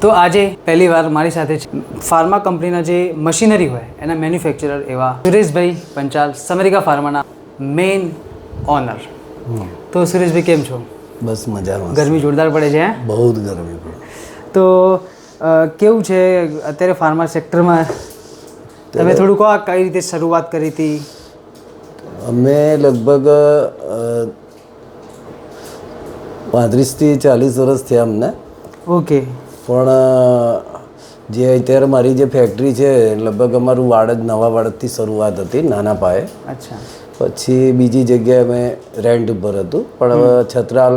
તો આજે પહેલી વાર મારી સાથે ફાર્મા કંપનીના જે મશીનરી હોય એના મેન્યુફેક્ચરર એવા સુરેશભાઈ પંચાલ સમરિકા ફાર્માના મેઇન ઓનર. તો સુરેશભાઈ કેમ છો? બસ મજામાં. ગરમી જોરદાર પડે છે? બહુ જ ગરમી પડે. તો કેવું છે અત્યારે ફાર્મા સેક્ટરમાં? તમે થોડું કહો કઈ રીતે શરૂઆત કરી હતી? અમે લગભગ 35 થી 40 વર્ષ થયા અમને. ઓકે. પણ જે અત્યારે મારી જે ફેક્ટરી છે લગભગ અમારું નવા વાડજથી શરૂઆત હતી, નાના પાયે. અચ્છા. પછી બીજી જગ્યાએ અમે રેન્ટ ઉપર હતું, પણ હવે છત્રાલ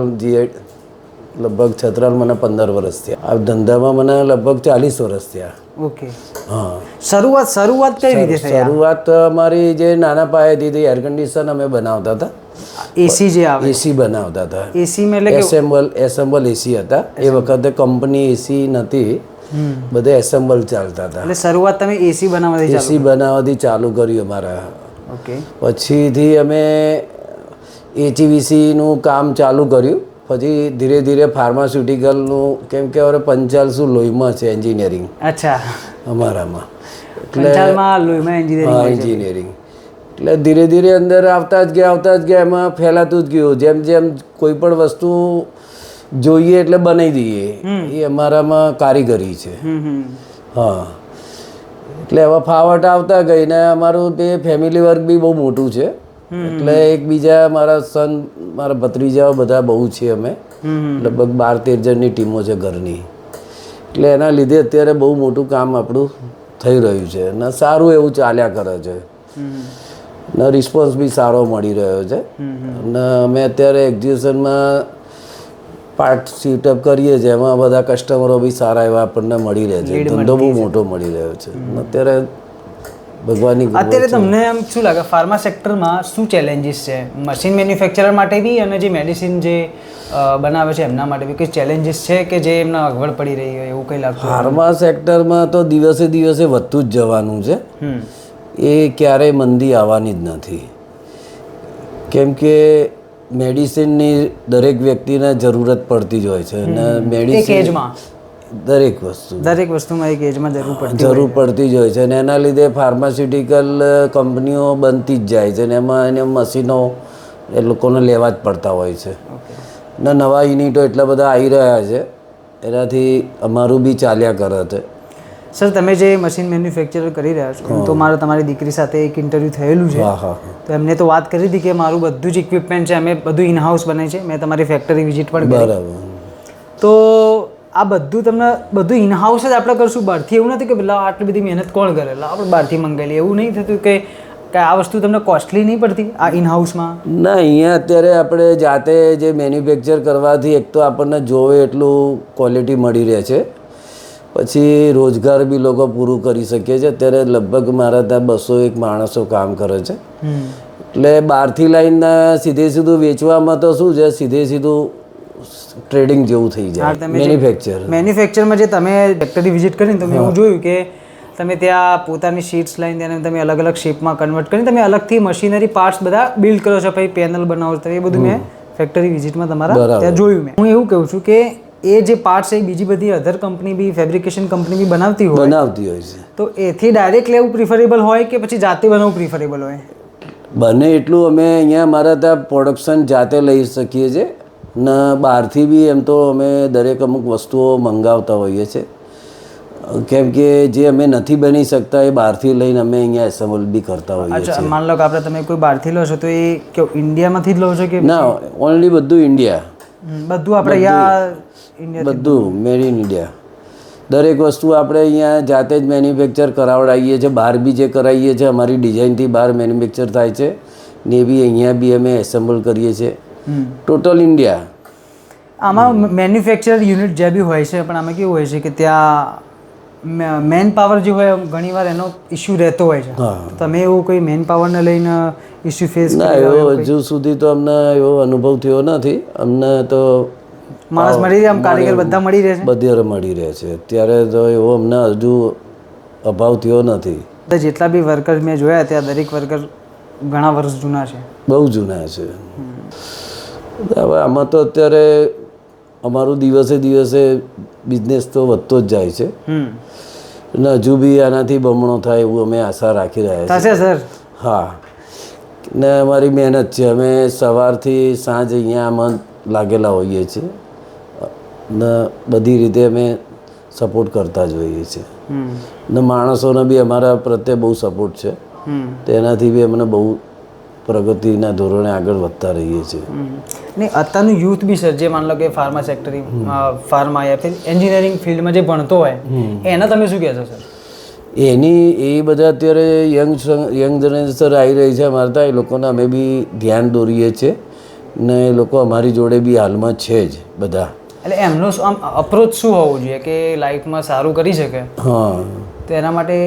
લગભગ છત્રાલ મને 15 વર્ષ થયા. આ ધંધામાં મને લગભગ 40 વર્ષ થયા. ઓકે. હા. શરૂઆત કઈ રીતે થઈ? શરૂઆત અમારી જે નાના પાયેથી હતી, એર કન્ડિશન અમે બનાવતા હતા. એસી જે આવે, એસી બનાવતા હતા. એસી માં એસેમ્બલ એસી હતા. એ વખતે કંપની એસી નથી, બધા એસેમ્બલ ચાલતા હતા. એટલે શરૂઆત તમે એસી બનાવવાથી ચાલુ કર્યું અમારા. ઓકે. પછીથી અમે એચવીસીનું કામ ચાલુ કર્યું. પછી ધીરે ધીરે ફાર્માસ્યુટિકલનું, કેમ કે હવે પંચાલ શું લોહીમાં છે એન્જિનિયરિંગ. અચ્છા. અમારામાં એન્જિનિયરિંગ. એટલે ધીરે ધીરે અંદર આવતા જ ગયા એમાં ફેલાતું જ ગયું. જેમ જેમ કોઈ પણ વસ્તુ જોઈએ એટલે બનાવી દઈએ, એ અમારામાં કારીગરી છે. હા. એટલે એવા ફાવટ આવતા ગઈ ને અમારું તે ફેમિલી વર્ક બી બહુ મોટું છે. એટલે એકબીજા મારા ભત્રીજાઓ બધા બહુ છે. અમે લગભગ 12-13 જણની ટીમો છે ઘરની. એટલે એના લીધે અત્યારે બહુ મોટું કામ આપણું થઈ રહ્યું છે ને સારું એવું ચાલ્યા કરે છે ને રિસ્પોન્સ બી સારો મળી રહ્યો છે. અને અમે અત્યારે એક્ઝિબિશનમાં પાર્ટ સીટઅપ કરીએ છીએ, એમાં બધા કસ્ટમરો બી સારા એવા આપણને મળી રહે છે. ધંધો બહુ મોટો મળી રહ્યો છે અત્યારે ભગવાનની. અત્યારે તમને એમ શું લાગે ફાર્મા સેક્ટરમાં શું ચેલેન્જીસ છે મશીન મેન્યુફેક્ચરર માટે બી અને જે મેડિસિન જે બનાવે છે એમના માટે બી કોઈ ચેલેન્જીસ છે કે જે એમને અગવડ પડી રહી હોય એવું કંઈ લાગતું? ફાર્મા સેક્ટરમાં તો દિવસે દિવસે વધતું જ જવાનું છે. એ ક્યારેય મંદી આવવાની જ નથી, કેમ કે મેડિસિનની દરેક વ્યક્તિને જરૂરત પડતી જ હોય છે. અને મેડિસિન દરેક વસ્તુમાં એક એજમાં જરૂર પડતી જ હોય છે. અને એના લીધે ફાર્માસ્યુટિકલ કંપનીઓ બનતી જ જાય છે. અને એમાં એને મશીનો એ લોકોને લેવા જ પડતા હોય છે. ને નવા યુનિટો એટલા બધા આવી રહ્યા છે, એનાથી અમારું બી ચાલ્યા કરે છે. સર, તમે જે મશીન મેન્યુફેક્ચર કરી રહ્યા છો તો તમારી દીકરી સાથે એક ઇન્ટરવ્યૂ થયેલું છે. તો એમને તો વાત કરી હતી કે મારું બધું જ ઇક્વિપમેન્ટ છે, અમે બધું ઇનહાઉસ બનાવી છે. મેં તમારી ફેક્ટરી વિઝિટ પણ કરી. બરાબર. તો આ બધું ઇનહાઉસ જ આપણે કરશું, બહારથી એવું નથી કે પેલા આટલી બધી મહેનત કોણ કરે, આપણે બહારથી મંગાવી લઈએ, એવું નહીં થતું કે આ વસ્તુ તમને કોસ્ટલી નહીં પડતી આ ઇનહાઉસમાં? ના, અહીંયા અત્યારે આપણે જાતે જે મેન્યુફેક્ચર કરવાથી એક તો આપણને જોવે એટલું ક્વોલિટી મળી રહે છે, પછી રોજગાર બી લોકો પૂરું કરી શકે છે. અત્યારે લગભગ મારા ત્યાં 201 માણસો કામ કરે છે. એટલે બહારથી લાવીને સીધું વેચવામાં તો શું છે, સીધું ટ્રેડિંગ જેવું થઈ જાય. મેન્યુફેક્ચરમાં જે તમે ફેક્ટરી વિઝિટ કરીને તમે એવું જોયું કે તમે ત્યાં પોતાની શીટ્સ લઈને તેને તમે અલગ અલગ શેપમાં કન્વર્ટ કરીને તમે અલગથી મશીનરી પાર્ટ્સ બધા બિલ્ડ કરો છો, પછી પેનલ બનાવો છો, એ બધું મેં ફેક્ટરી વિઝિટમાં તમારા ત્યાં જોયું. હું એવું કહું છું કે એ જે પાર્ટ્સ એ બીજી બધી અધર કંપની બી ફેબ્રિકેશન કંપની બી બનાવતી હોય છે, તો એથી ડાયરેક્ટ લેવું પ્રિફરેબલ હોય કે પછી જાતે બનાવવું પ્રિફરેબલ હોય? બને એટલું અમે અહીંયા અમારા ત્યાં પ્રોડક્શન જાતે લઈ શકીએ છીએ ને બહારથી બી એમ તો અમે દરેક અમુક વસ્તુઓ મંગાવતા હોઈએ છીએ, કેમ કે જે અમે નથી બની શકતા એ બહારથી લઈને અમે અહીંયા એસેમ્બલ બી કરતા હોઈએ છીએ. માન લો કે આપણે તમે કોઈ બહારથી લો છો તો એ ઇન્ડિયામાંથી જ લો છો કે? ના, ઓનલી બધું ઇન્ડિયા. બધું આપણે અહીંયા બધું મેડ ઇન ઇન્ડિયા. દરેક વસ્તુ આપણે અહીંયા જાતે જ મેન્યુફેક્ચર કરાવડાવીએ છીએ. બહાર બી જે કરાવીએ છીએ અમારી ડિઝાઇનથી બહાર મેન્યુફેક્ચર થાય છે ને એ બી અહીંયા બી અમે એસેમ્બલ કરીએ છીએ. Total India. આમાં મેન્યુફેક્ચર યુનિટ જે બી હોય છે, પણ આમાં કેવું હોય છે કે ત્યાં મેન પાવર જે હોય ઘણી વાર એનો ઇસ્યુ રહેતો હોય છે. તમે એવું કોઈ મેન પાવરને લઈને ઇસ્યુ ફેસ ના, એવો હજુ સુધી તો અમને એવો અનુભવ થયો નથી. અમને તો માણસ મળી રહે, કારીગર બધા મળી રહે છે, બધે મળી રહે છે. અત્યારે તો એવો અમને હજુ અભાવ થયો નથી. જેટલા બી વર્કર મેં જોયા ત્યાં દરેક વર્કર ઘણા વર્ષ જૂના છે, બહુ જૂના છે. હવે આમાં તો અત્યારે અમારું દિવસે દિવસે બિઝનેસ તો વધતો જ જાય છે અને હજુ બી આનાથી બમણો થાય એવું અમે આશા રાખી રહ્યા છીએ. થશે સર? હા, ને અમારી મહેનત છે. અમે સવારથી સાંજ અહીંયા આમાં લાગેલા હોઈએ છીએ ને બધી રીતે અમે સપોર્ટ કરતા જ હોઈએ છીએ ને માણસોને બી અમારા પ્રત્યે બહુ સપોર્ટ છે. તેનાથી બી અમને બહુ પ્રગતિના ધોરણે આગળ વધતા રહીએ છીએ. ને અત્યારનું યુથ બી સર જે માન લો કે ફાર્મા સેક્ટર, ફાર્મા યા ફિર એન્જિનિયરિંગ ફિલ્ડમાં જે ભણતો હોય એના તમે શું કહેશો સર? એ બધા અત્યારે યંગ જનરેશન આવી રહી છે અમારે ત્યાં. એ લોકોને અમે બી ધ્યાન દોરીએ છીએ ને એ લોકો અમારી જોડે બી હાલમાં છે જ બધા. એટલે એમનો આમ અપ્રોચ શું હોવું જોઈએ કે લાઈફમાં સારું કરી શકે? હા, તો એના માટે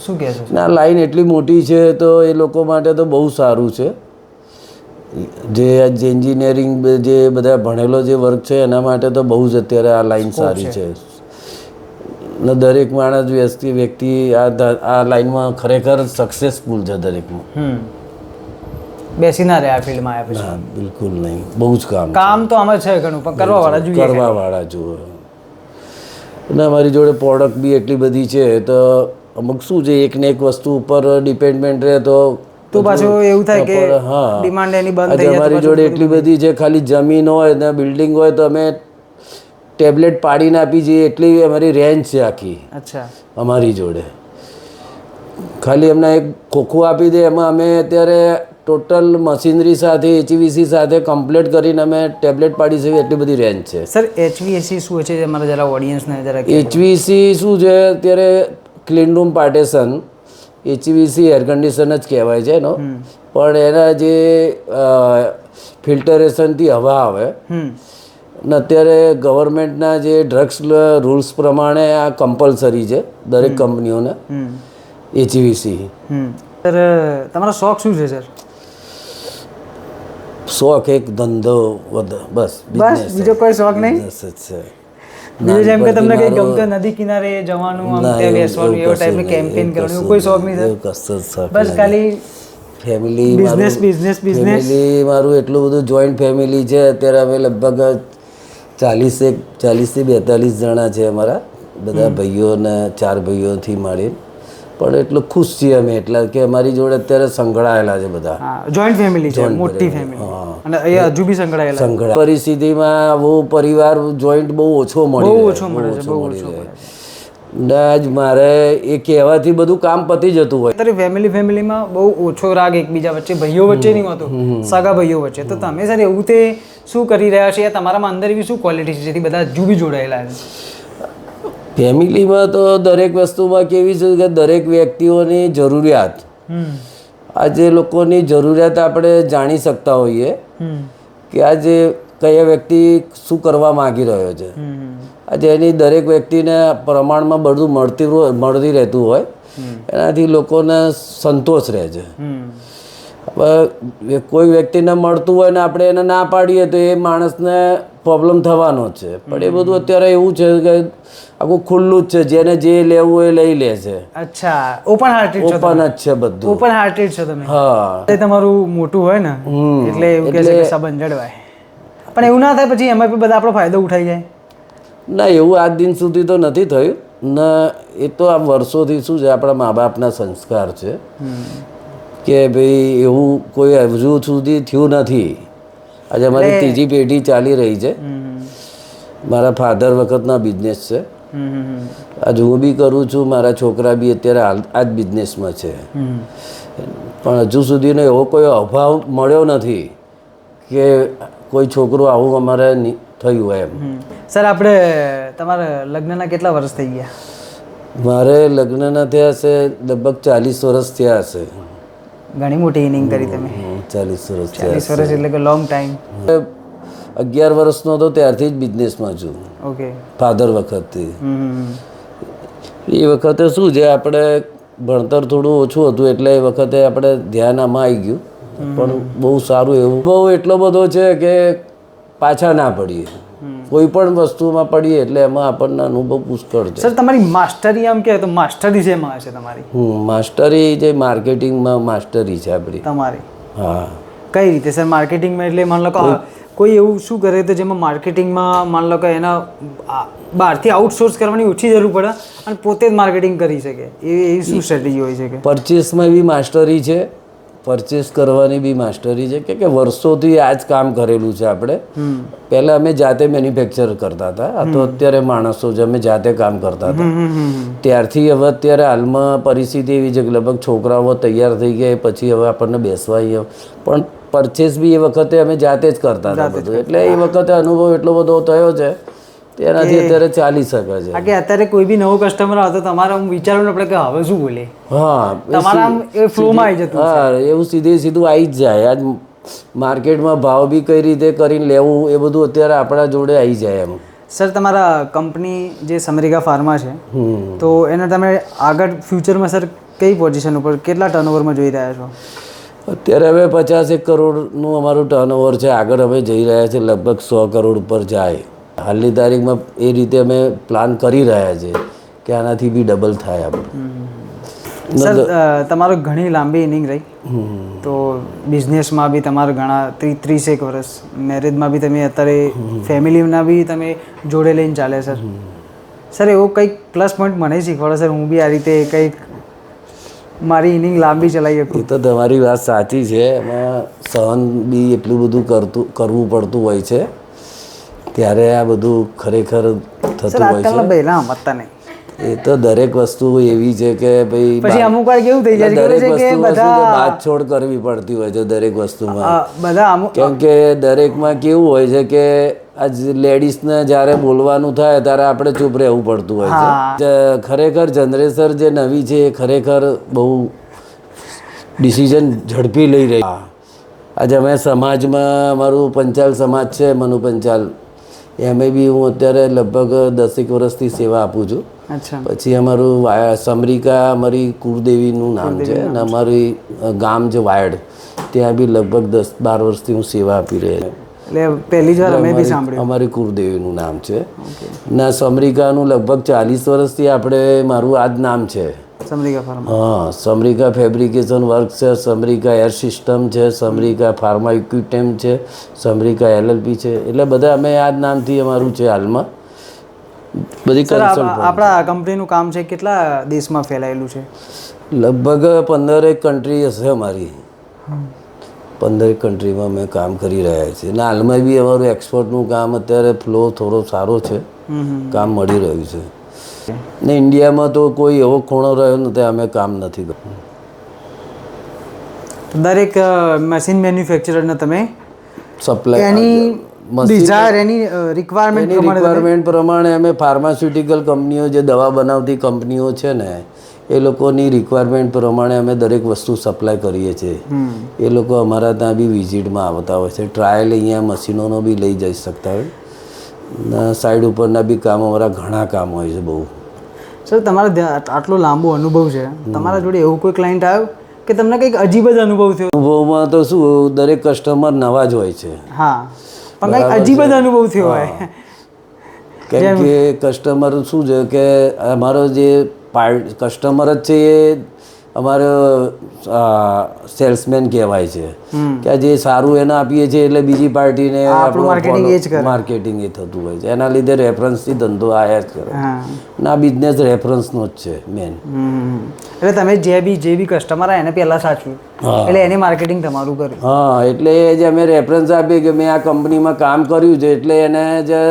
શું કહેશો? ના, લાઈન એટલી મોટી છે તો એ લોકો માટે તો બહુ સારું છે. જે એન્જિનિયરિંગ જે બધા ભણેલો જે વર્ગ છે એના માટે તો બહુ જ અત્યારે આ લાઈન સારી છે ને દરેક માણસ વ્યક્તિ આ લાઈનમાં ખરેખર સક્સેસફુલ છે દરેકમાં. બેસી ના રહે આ ફિલ્ડમાં આવ્યા પછી? ના, બિલકુલ નહીં. બહુ જ કામ તો આમાં છે ઘણું, પણ કરવાવાળા જોઈએ. કરવાવાળા જોઈએ. અને અમારી જોડે પ્રોડક્ટ બી એટલી બધી છે તો અમુક શું છે એકને એક વસ્તુ ઉપર ડિપેન્ડમેન્ટ રહે તો પાછું એવું થાય કે ડિમાન્ડ એની બંધ થઈ જાય. અમારી જોડે એટલી બધી છે, ખાલી જમીન હોય ને બિલ્ડિંગ હોય તો અમે ટેબ્લેટ પાડીને આપી જઈએ એટલી અમારી રેન્જ છે આખી. અચ્છા. અમારી જોડે ખાલી એમને એક ખોખું આપી દે એમાં અમે અત્યારે ટોટલ મશીનરી સાથે HVAC સાથે કમ્પ્લીટ કરીને અમે ટેબ્લેટ પાડી શકીએ એટલી બધી રેન્જ છે. સર HVAC શું છે અમારા જરા ઓડિયન્સને જરા? HVAC શું છે અત્યારે clean room partition. HVAC air condition જ કહેવાય છે એનો, પણ એના જે ફિલ્ટરેશનથી હવા આવે ને અત્યારે ગવર્મેન્ટના જે ડ્રગ્સ રૂલ્સ પ્રમાણે આ કમ્પલસરી છે દરેક કંપનીઓને HVAC. સર તમારો શોખ શું છે સર? શોખ એક ધંધો બસ, બીજો કોઈ શોખ નહીં? બિઝનેસ જ છે. બીજું જેમ કે તમને કઈ ગમતું નદી કિનારે જવાનું, આમ ત્યાં બેસવાનું, એવો ટાઈપનું કેમ્પેન કરવાનું, એવું કોઈ શોખ નહીં સર? બસ ખાલી ફેમિલી બિઝનેસ. મારું એટલું બધું જોઈન્ટ ફેમિલી છે. અત્યારે અમે લગભગ 40 થી 42 જણા છે અમારા બધા ભાઈઓ ને 4 ભાઈઓથી મળી. પણ એટલું ખુશ છીએ અમે એટલે કે અમારી જોડે અત્યારે સંકળાયેલા છે બધા. જોઈન્ટ ફેમિલી છે, મોટી ફેમિલી, અને એ હજુ બી સંકળાયેલા. પરિસ્થિતિમાં આવું પરિવાર જોઈન્ટ બહુ ઓછો મળી રહે. મારે એ કહેવાથી બધું કામ પતી જતું હોય. અત્યારે ફેમિલીમાં બહુ ઓછો રાગ એકબીજા વચ્ચે, ભાઈઓ વચ્ચે નહીં હોતો, સગા ભાઈઓ વચ્ચે. તો તમે સર એવું તે શું કરી રહ્યા છો? તમારામાં અંદર એવી શું ક્વોલિટી છે જેથી બધા હજુ બી જોડાયેલા છે? ફેમિલીમાં તો દરેક વસ્તુમાં કેવી છે કે દરેક વ્યક્તિઓની જરૂરિયાત, આજે લોકોની જરૂરિયાત આપણે જાણી શકતા હોઈએ કે આજે કયા વ્યક્તિ શું કરવા માગી રહ્યો છે. આજે એની દરેક વ્યક્તિને પ્રમાણમાં બધું મળતી રહેતું હોય એનાથી લોકોને સંતોષ રહે છે. હવે કોઈ વ્યક્તિને મળતું હોય ને આપણે એને ના પાડીએ તો એ માણસને પ્રોબ્લેમ થવાનો જ છે. પણ એ બધું અત્યારે એવું છે કે આખું ખુલ્લું જ છે, જેને જે લેવું એ લઈ લે છે. અચ્છા, ઓપન હાર્ટેડ છો? ઓપન જ છે બધું. ઓપન હાર્ટેડ છો તમે? હા. એ તમારું મોટું હોય ને એટલે એવું કહે છે કે સંબંધ જળવાય. પણ એવું ના થાય પછી એમાં બધા આપણો ફાયદો ઉઠાઈ જાય? ના, એવું આજ દિન સુધી તો નથી થયું ને. એ તો આ વર્ષોથી શું છે આપણા મા બાપના સંસ્કાર છે કે ભાઈ એવું કોઈ હજુ સુધી થયું નથી. આજે અમારી ત્રીજી પેઢી ચાલી રહી છે. મારા ફાધર વખતના બિઝનેસ છે. આજે હું બી કરું છું, મારા છોકરા બી અત્યારે આ જ બિઝનેસમાં છે. પણ હજુ સુધીનો એવો કોઈ અભાવ મળ્યો નથી કે કોઈ છોકરું આવું અમારે થયું એમ. સર આપણે તમારા લગ્નના કેટલા વર્ષ થઈ ગયા? મારે લગ્નના થયા હશે લગભગ 40 વર્ષ થયા હશે. ઘણી મોટી ઇનિંગ કરી તમે. 40 વર્ષ. 40 વર્ષ એટલે કે લોંગ ટાઈમ. 11 વર્ષનો તો ત્યારથી જ બિઝનેસમાં છું. ઓકે. ફાધર વખતથી. એ વખતે શું છે આપણે ભણતર થોડું ઓછું હતું એટલે એ વખતે આપણે ધ્યાન આમાં આવી ગયું. પણ બહુ સારું એવું બહુ એટલો બધો છે કે પાછા ના પડીએ. કોઈ પણ વસ્તુમાં પડીએ એટલે એમાં આપણને અનુભવ પુષ્કળ છે. સર તમારી માસ્ટરી આમ કહે તો માસ્ટરી શેમાં છે તમારી? માસ્ટરી જે માર્કેટિંગમાં માસ્ટરી છે આપણી. તમારી? હા. કઈ રીતે સર માર્કેટિંગમાં? એટલે માન લો કે કોઈ એવું શું કરે તો જેમાં માર્કેટિંગમાં માન લો કે એના બહારથી આઉટસોર્સ કરવાની ઓછી જરૂર પડે અને પોતે જ માર્કેટિંગ કરી શકે એવી શું સ્ટ્રેટેજી હોય છે કે પરચેસમાં બી માસ્ટરી છે, પરચેસ કરવાની બી માસ્ટરી છે કે વર્ષોથી આ જ કામ કરેલું છે આપણે. પહેલાં અમે જાતે મેન્યુફેક્ચર કરતા હતા, આ તો અત્યારે માણસો જ અમે જાતે કામ કરતા હતા. ત્યારથી હવે અત્યારે હાલમાં પરિસ્થિતિ એવી છે કે લગભગ છોકરાઓ તૈયાર થઈ ગયા પછી હવે આપણને બેસવા પણ પરચેસ બી એ વખતે અમે જાતે જ કરતા હતા બધું, એટલે એ વખતે અનુભવ એટલો બધો થયો છે તેનાથી અત્યારે ચાલી શકે છે. કે અત્યારે કોઈ બી નવો કસ્ટમર આવે તો તમારે આમ વિચારવું આપણે કે હવે શું બોલે, હા તમારા આમ એ ફ્લોમાં આવી જતું. હા એવું સીધું આવી જ જાય. આજ માર્કેટમાં ભાવ બી કઈ રીતે કરીને લેવું એ બધું અત્યારે આપણા જોડે આવી જાય એમ. સર તમારા કંપની જે સમરિકા ફાર્મા છે તો એને તમે આગળ ફ્યુચરમાં સર કઈ પોઝિશન ઉપર કેટલા ટર્નઓવરમાં જોઈ રહ્યા છો? અત્યારે હવે 50 કરોડનું અમારું ટર્નઓવર છે, આગળ અમે જઈ રહ્યા છે લગભગ 100 કરોડ ઉપર જાય. હાલની તારીખમાં એ રીતે અમે પ્લાન કરી રહ્યા છીએ કે આનાથી બી ડબલ થાય આપણે. સર તમારો ઘણી લાંબી ઇનિંગ રહી, તો બિઝનેસમાં બી તમારા ઘણા 30 વર્ષ, મેરેજમાં બી તમે અત્યારે ફેમિલીના બી તમે જોડે લઈને ચાલે સર. સર એવો કંઈક પ્લસ પોઈન્ટ મને શીખવાડો સર, હું બી આ રીતે કંઈક મારી ઇનિંગ લાંબી ચલાવી શકું. એ તો તમારી વાત સાચી છે, એમાં સહન બી એટલું બધું કરવું પડતું હોય છે, ત્યારે આ બધું ખરેખર થતું હોય છે. પહેલા સમજતા નહીં, એ તો દરેક વસ્તુ એવી છે કે ભાઈ પછી અમુક વાર કેવું થઈ જાય દરેક છે કે વસ્તુ બાદછોડ કરવી પડતી હોય છે દરેક વસ્તુમાં. બધા અમુક કેમ કે દરેકમાં કેવું હોય છે કે આજ લેડીઝને જ્યારે બોલવાનું થાય ત્યારે આપણે ચૂપ રહેવું પડતું હોય છે. ખરેખર જનરેશન જે નવી છે એ ખરેખર બહુ ડિસિઝન ઝડપી લઈ રહી. આજે અમે સમાજમાં અમારું પંચાલ સમાજ છે, મનુ પંચાલ, એમાં બી હું અત્યારે લગભગ 10 વર્ષથી સેવા આપું છું. પછી અમારું સમરિકા અમારી કુળદેવીનું નામ છે અને અમારી ગામ છે વાયડ, ત્યાં બી લગભગ 10-12 વર્ષથી હું સેવા આપી રહી છું. એટલે પહેલી જ વાર અમે બી સાંભળ્યું. અમારી કુળદેવીનું નામ છે ને સમરિકાનું લગભગ 40 વર્ષથી આપણે મારું આ જ નામ છે સમરિકા ફાર્મા. હા, સમરિકા ફેબ્રિકેશન વર્ક છે, સમરિકા એર સિસ્ટમ છે, સમરિકા ફાર્મા ઇક્વિપમેન્ટ છે, સમરિકા LLP છે, એટલે બધા અમે આ જ નામથી અમારું છે હાલમાં બધી કન્સલ્ટ. આપણા કંપનીનું કામ છે કેટલા દેશમાં ફેલાયેલું છે? લગભગ 15 કન્ટ્રી હશે અમારી, 15 કન્ટ્રીમાં અમે કામ કરી રહ્યા છીએ અને હાલમાં બી અમારું એક્સપોર્ટનું કામ અત્યારે ફ્લો થોડો સારો છે, કામ મળી રહ્યું છે. ને ઇન્ડિયામાં તો કોઈ એવો ખૂણો રહ્યો નથી અમે કામ નથી કરતું. દરેક મશીન મેન્યુફેક્ચરરને તમે સપ્લાય એની ડિઝાયર એની રિક્વાયરમેન્ટ પ્રમાણે અમે ફાર્માસ્યુટિકલ કંપનીઓ જે દવા બનાવતી કંપનીઓ છે ને એ લોકોની રિક્વાયરમેન્ટ પ્રમાણે અમે દરેક વસ્તુ સપ્લાય કરીએ છીએ. એ લોકો અમારા ત્યાં બી વિઝિટમાં આવતા હોય છે, ટ્રાયલ અહીંયા મશીનોનો બી લઈ જઈ શકતા હોય. સાઈડ ઉપરના બી કામ અમારા ઘણા કામ હોય છે બહુ. સર તમારો આટલો લાંબો અનુભવ છે, તમારા જોડે એવું કોઈ ક્લાયન્ટ આવ્યું કે તમને કંઈક અજીબ જ અનુભવ થયો? અનુભવમાં તો શું, દરેક કસ્ટમર નવા જ હોય છે. હા, પણ કંઈક અજીબ જ અનુભવ થયો હોય. કેમ કે કસ્ટમર શું છે કે અમારો જે કસ્ટમર જ છે એ અમારો સેલ્સમેન કહેવાય છે કે જે સારું એને આપીએ છીએ એટલે બીજી પાર્ટીને આપણું માર્કેટિંગ એ થતું હોય છે. એના લીધે રેફરન્સથી ધંધો આયા જ કરે અને આ બિઝનેસ રેફરન્સનો જ છે મેન. એટલે તમે જે બી કસ્ટમર આવે એને પહેલાં સાચવ્યું, એટલે એની માર્કેટિંગ તમારું કર્યું. હા, એટલે જે અમે રેફરન્સ આપીએ કે મેં આ કંપનીમાં કામ કર્યું છે, એટલે એને જે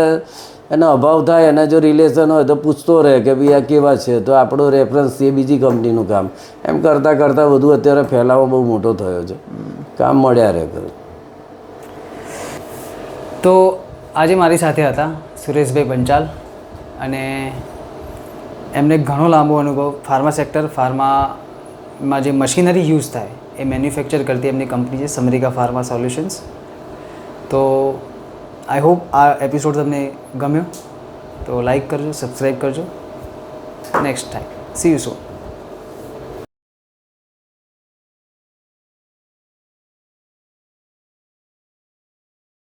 એનો અભાવ થાય, એના જો રિલેશન હોય તો પૂછતો રહે કે ભાઈ આ કેવા છે, તો આપણો રેફરન્સ એ બીજી કંપનીનું કામ, એમ કરતાં કરતાં વધુ અત્યારે ફેલાવો બહુ મોટો થયો છે, કામ મળ્યા રહે કરે. તો આજે મારી સાથે હતા સુરેશભાઈ પંચાલ અને એમને ઘણો લાંબો અનુભવ ફાર્મા સેક્ટર, ફાર્મામાં જે મશીનરી યુઝ થાય એ મેન્યુફેક્ચર કરતી એમની કંપની છે સમરિકા ફાર્મા સોલ્યુશન્સ. તો આઈ હોપ આ એપિસોડ તમને ગમ્યો તો લાઈક કરજો, સબસ્ક્રાઈબ કરજો. Next time C you soon.